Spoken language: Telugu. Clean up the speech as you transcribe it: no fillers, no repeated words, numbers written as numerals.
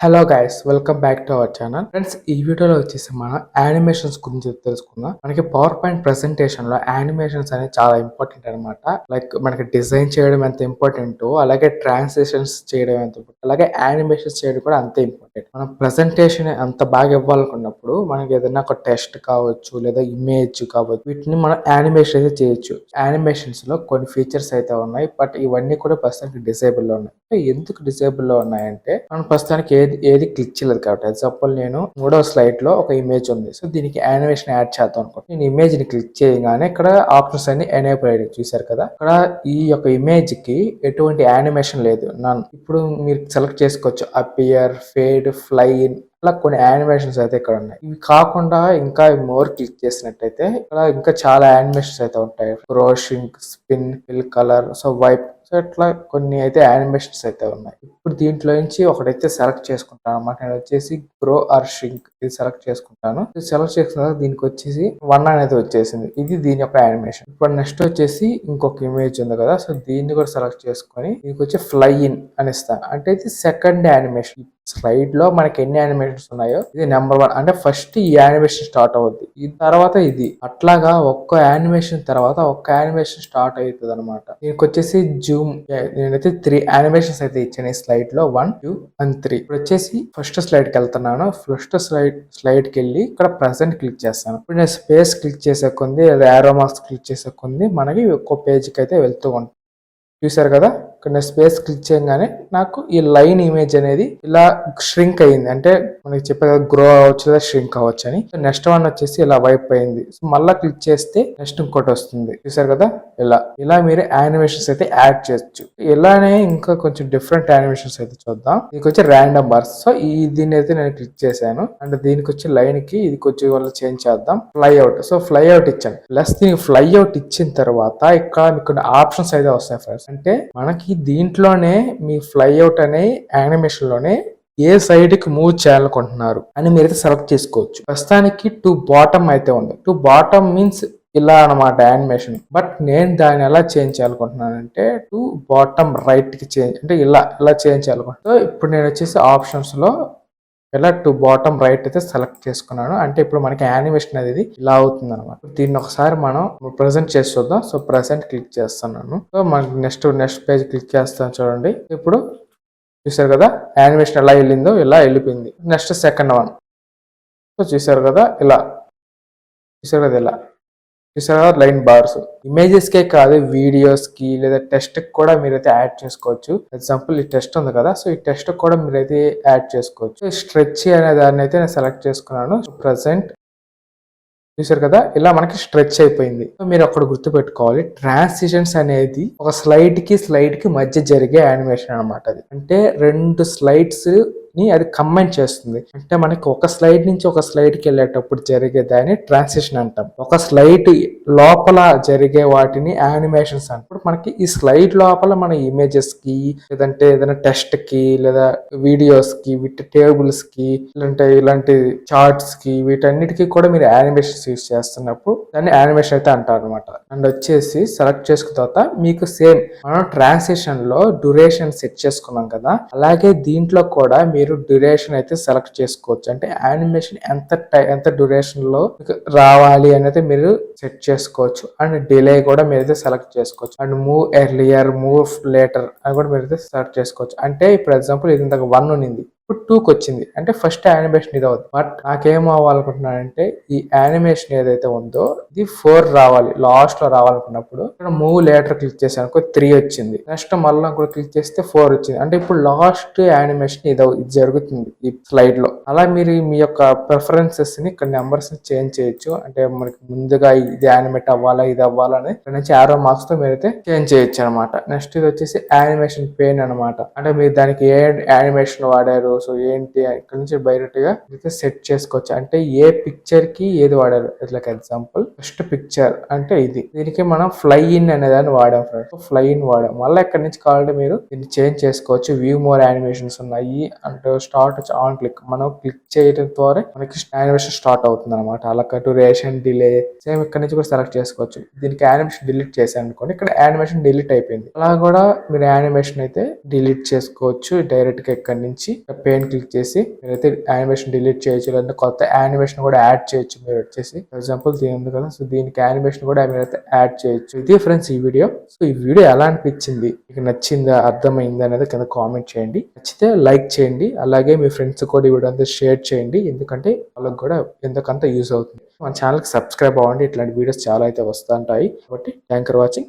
Hello guys, welcome back to our channel. Friends, ఈ వీడియోలో వచ్చేసి మనం యానిమేషన్స్ గురించి తెలుసుకుందాం. మనకి పవర్ పాయింట్ ప్రెసెంటేషన్ లో యానిమేషన్స్ అనేది చాలా ఇంపార్టెంట్ అనమాట. లైక్ మనకి డిజైన్ చేయడం ఎంత ఇంపార్టెంట్, అలాగే ట్రాన్స్లేషన్స్ చేయడం ఎంత ఇంపార్టెంట్, అలాగే యానిమేషన్స్ చేయడం కూడా అంతే ఇంపార్టెంట్. మనం ప్రెసెంటేషన్ అంత బాగా ఇవ్వాలనుకున్నప్పుడు మనకి ఏదైనా ఒక టెస్ట్ కావచ్చు, లేదా ఇమేజ్ కావచ్చు, వీటిని మనం యానిమేషన్ అయితే చేయొచ్చు. యానిమేషన్స్ లో కొన్ని ఫీచర్స్ అయితే ఉన్నాయి, బట్ ఇవన్నీ కూడా ప్రస్తుతానికి డిసేబుల్ లో ఉన్నాయి. ఎందుకు డిసేబుల్ లో ఉన్నాయంటే మనం ప్రస్తుతానికి ఏది క్లిక్ చేయలేదు కాబట్టి. ఎగ్జాంపుల్, నేను మూడో స్లైడ్ లో ఒక ఇమేజ్ ఉంది. సో దీనికి యానిమేషన్ యాడ్ చేద్దాం అనుకో, నేను ఇమేజ్ ని క్లిక్ చేయగానే ఇక్కడ ఆప్షన్స్ అన్ని ఎనేబుల్ అయ్యాయి. చూసారు కదా, ఇక్కడ ఈ యొక్క ఇమేజ్ కి ఎటువంటి యానిమేషన్ లేదు, నన్. ఇప్పుడు మీరు సెలెక్ట్ చేసుకోవచ్చు అపియర్, ఫేడ్, ఫ్లై ఇన్, అలా కొన్ని యానిమేషన్స్ అయితే ఇక్కడ ఉన్నాయి. ఇవి కాకుండా ఇంకా మోర్ క్లిక్ చేసినట్టయితే ఇక్కడ ఇంకా చాలా యానిమేషన్స్ అయితే ఉంటాయి. Grow, shrink, spin, fill, colour, so wipe, so ఇట్లా కొన్ని అయితే యానిమేషన్స్ అయితే ఉన్నాయి. ఇప్పుడు దీంట్లో నుంచి ఒకటైతే సెలెక్ట్ చేసుకుంటాను అన్నమాట. నేను వచ్చేసి గ్రో ఆర్ షింక్ ఇది సెలెక్ట్ చేసుకుంటాను. ఇది సెలెక్ట్ చేసుకున్న దీనికి వచ్చేసి 1 అనేది వచ్చేసింది. ఇది దీని యొక్క యానిమేషన్. ఇప్పుడు నెక్స్ట్ వచ్చేసి ఇంకొక ఇమేజ్ ఉంది కదా, సో దీన్ని కూడా సెలెక్ట్ చేసుకొని దీనికి వచ్చి ఫ్లై ఇన్ అని ఇస్తాను. అంటే ఇది సెకండ్ యానిమేషన్. స్లైడ్ లో మనకి ఎన్ని యానిమేషన్స్ ఉన్నాయో ఇది నెంబర్ 1. అంటే ఫస్ట్ ఈ యానిమేషన్ స్టార్ట్ అవుద్ది, ఈ తర్వాత ఇది, అట్లాగా ఒక్క యానిమేషన్ తర్వాత ఒక్క యానిమేషన్ స్టార్ట్ అవుతుంది అనమాట. దీనికి వచ్చేసి జూమ్, నేనైతే 3 యానిమేషన్స్ అయితే ఇచ్చాను ఈ స్లైడ్ లో, 1, 2 and 3. ఇప్పుడు వచ్చేసి ఫస్ట్ స్లైడ్ కి వెళ్తున్నాను. ఫస్ట్ స్లైడ్ కి వెళ్ళి ఇక్కడ ప్రెసెంట్ క్లిక్ చేస్తాను. ఇప్పుడు నేను స్పేస్ క్లిక్ చేసే కొంది, లేదా యారో మార్క్స్ క్లిక్ చేసే కొంది మనకి ఒక్కో పేజ్ కి అయితే వెళ్తూ ఉంటాం. చూసారు కదా, ఇక్కడ నేను స్పేస్ క్లిక్ చేయగానే నాకు ఈ లైన్ ఇమేజ్ అనేది ఇలా ష్రింక్ అయ్యింది. అంటే మనకి చెప్పే కదా, గ్రో అవ్వచ్చు లేదా ష్రింక్ అవ్వచ్చు అని. నెక్స్ట్ వన్ వచ్చేసి ఇలా వైప్ అయింది. సో మళ్ళీ క్లిక్ చేస్తే నెక్స్ట్ ఇంకోటి వస్తుంది. చూసారు కదా, ఇలా మీరు యానిమేషన్స్ అయితే యాడ్ చేయొచ్చు. ఇలానే ఇంకా కొంచెం డిఫరెంట్ యానిమేషన్స్ అయితే చూద్దాం. దీనికి వచ్చి ర్యాండమ్ బార్స్. సో దీన్ని అయితే నేను క్లిక్ చేశాను. అండ్ దీనికి వచ్చి లైన్ కి ఇది కొంచెం వల్ల చేంజ్ చేద్దాం. Fly out, so fly out ఇచ్చాను. ప్లస్ దీనికి ఫ్లై అవుట్ ఇచ్చిన తర్వాత ఇక్కడ మీకు ఆప్షన్స్ అయితే వస్తాయి ఫ్రెండ్స్. అంటే మనకి దీంట్లోనే మీ ఫ్లైఅవుట్ అనే యానిమేషన్ లోనే ఏ సైడ్ కి మూవ్ చేయాలనుకుంటున్నారు అని మీరైతే సెలెక్ట్ చేసుకోవచ్చు. ప్రస్తుతానికి టు బాటమ్ అయితే ఉంది. టు బాటమ్ మీన్స్ ఇలా అనమాట యానిమేషన్. బట్ నేను దాన్ని ఎలా చేంజ్ చేయాలనుకుంటున్నానంటే టు బాటమ్ రైట్ కి చేంజ్, అంటే ఇలా చేంజ్ చేయాలనుకుంటున్నాను. సో ఇప్పుడు నేను వచ్చేసి ఆప్షన్స్ లో ఇలా టు బాటమ్ రైట్ అయితే సెలెక్ట్ చేసుకున్నాను. అంటే ఇప్పుడు మనకి యానిమేషన్ అనేది ఇలా అవుతుంది అనమాట. దీన్ని ఒకసారి మనం ప్రెసెంట్ చేసి చూద్దాం. సో ప్రెసెంట్ క్లిక్ చేస్తున్నాను. సో మనకి నెక్స్ట్ పేజ్ క్లిక్ చేస్తాను. చూడండి, ఇప్పుడు చూసారు కదా యానిమేషన్ ఎలా వెళ్ళిందో, ఇలా వెళ్ళిపోయింది. Next second one. సో చూసారు కదా, చూసారు కదా, చూసారా లైన్ బార్స్. ఇమేజెస్ కే కాదు, వీడియోస్ కి లేదా టెస్ట్ కి కూడా మీరైతే యాడ్ చేసుకోవచ్చు. ఎగ్జాంపుల్, ఈ టెస్ట్ ఉంది కదా, సో ఈ టెస్ట్ కూడా మీరైతే యాడ్ చేసుకోవచ్చు. స్ట్రెచ్ అనే దాన్ని అయితే నేను సెలెక్ట్ చేసుకున్నాను. ప్రెసెంట్ చూసారు కదా, ఇలా మనకి స్ట్రెచ్ అయిపోయింది. సో మీరు అక్కడ గుర్తు పెట్టుకోవాలి, ట్రాన్సిషన్స్ అనేది ఒక స్లైడ్ కి మధ్య జరిగే యానిమేషన్ అనమాట. అది అంటే 2 స్లైడ్స్ ని అది కంబైన్ చేస్తుంది. అంటే మనకి ఒక స్లైడ్ నుంచి ఒక స్లైడ్ కి వెళ్ళేటప్పుడు జరిగే దాన్ని ట్రాన్సిషన్ అంటాం. ఒక స్లైడ్ లోపల జరిగే వాటిని యానిమేషన్స్ అంటాం. ఇప్పుడు మనకి ఈ స్లైడ్ లోపల మన ఇమేజెస్ కి, లేదంటే ఏదైనా టెస్ట్ కి, లేదా వీడియోస్ కి, వీటి టేబుల్స్ కి, లేదంటే ఇలాంటి చార్ట్స్ కి, వీటన్నిటికీ కూడా మీరు యానిమేషన్స్ యూస్ చేస్తున్నప్పుడు దాన్ని యానిమేషన్ అయితే అంటారు అనమాట. అండ్ వచ్చేసి సెలెక్ట్ చేసుకున్న తర్వాత మీకు సేమ్ మనం ట్రాన్సిషన్ లో డ్యూరేషన్ సెట్ చేసుకున్నాం కదా, అలాగే దీంట్లో కూడా మీరు డ్యూరేషన్ అయితే సెలెక్ట్ చేసుకోవచ్చు. అంటే యానిమేషన్ ఎంత డ్యూరేషన్ లో రావాలి అనేది మీరు సెట్ చేసుకోవచ్చు. అండ్ డిలే కూడా మీరైతే సెలెక్ట్ చేసుకోవచ్చు. And move earlier, move later అని కూడా మీరైతే సెలెక్ట్ చేసుకోవచ్చు. అంటే ఇప్పుడు ఎగ్జాంపుల్, ఇది ఇంతకు 1 ఉన్నింది, ఇప్పుడు 2కి వచ్చింది. అంటే ఫస్ట్ యానిమేషన్ ఇది అవుతుంది. బట్ నాకేం అవ్వాలనుకుంటున్నానంటే ఈ యానిమేషన్ ఏదైతే ఉందో ఇది 4 రావాలి, లాస్ట్ లో రావాలనుకున్నప్పుడు ఇక్కడ మూవ్ లేటర్ క్లిక్ చేశాను, 3 వచ్చింది. నెక్స్ట్ మళ్ళీ కూడా క్లిక్ చేస్తే 4 వచ్చింది. అంటే ఇప్పుడు లాస్ట్ యానిమేషన్ ఇది జరుగుతుంది ఈ స్లైడ్ లో. అలా మీరు మీ యొక్క ప్రిఫరెన్సెస్ ని ఇక్కడ నెంబర్స్ చేంజ్ చేయొచ్చు. అంటే మనకి ముందుగా ఇది యానిమేట్ అవ్వాలా, ఇది అవ్వాలని ఇక్కడ నుంచి ఆరో మార్క్స్ తో మీరైతే చేంజ్ చేయొచ్చు అనమాట. నెక్స్ట్ ఇది వచ్చేసి యానిమేషన్ పెయిన్ అనమాట. అంటే మీరు దానికి ఏ యానిమేషన్ వాడారు, సో ఏంటి ఇక్కడ నుంచి డైరెక్ట్ గా సెట్ చేసుకోవచ్చు. అంటే ఏ పిక్చర్ కి ఏది వాడారు. లైక్ ఎగ్జాంపుల్, ఫస్ట్ పిక్చర్ అంటే ఇది, దీనికి మనం ఫ్లై ఇన్ అనే దాన్ని వాడాం ఫ్రెండ్స్. ఫ్లై ఇన్ వాడాం. మళ్ళీ ఇక్కడ నుంచి కావాలంటే మీరు దీన్ని చేంజ్ చేసుకోవచ్చు. వ్యూ మోర్ యానిమేషన్స్ ఉన్నాయి అంటే స్టార్ట్ ఆన్ క్లిక్, మనం క్లిక్ చేయడం ద్వారా మనకి యానిమేషన్ స్టార్ట్ అవుతుంది అనమాట. అలా డ్యూరేషన్, డిలే సేమ్ ఇక్కడ నుంచి కూడా సెలెక్ట్ చేసుకోవచ్చు. దీనికి యానిమేషన్ డిలీట్ చేశాను అనుకోండి, ఇక్కడ యానిమేషన్ డిలీట్ అయిపోయింది. అలా కూడా మీరు యానిమేషన్ అయితే డిలీట్ చేసుకోవచ్చు డైరెక్ట్ గా ఇక్కడ నుంచి పెయిన్ క్లిక్ చేసి మీరైతే యానిమేషన్ డిలీట్ చేయొచ్చు, లేదంటే కొత్త యానిమేషన్ కూడా యాడ్ చేయొచ్చు. మీరు వచ్చేసి ఫర్ ఎగ్జాంపుల్ దీని ఉంది కదా, సో దీనికి యానిమేషన్ కూడా మీరైతే యాడ్ చేయొచ్చు. ఇదే ఫ్రెండ్స్ ఈ వీడియో. సో ఈ వీడియో ఎలా అనిపించింది, మీకు నచ్చిందా, అర్థమైందా అనేది కింద కామెంట్ చేయండి. నచ్చితే లైక్ చేయండి, అలాగే మీ ఫ్రెండ్స్ కూడా ఈ వీడియో అంతా షేర్ చేయండి, ఎందుకంటే వాళ్ళకి కూడా ఎంతకంత యూజ్ అవుతుంది. మన ఛానల్కి సబ్స్క్రైబ్ అవ్వండి, ఇట్లాంటి వీడియోస్ చాలా అయితే వస్తుంటాయి. కాబట్టి థ్యాంక్ ఫర్ వాచింగ్.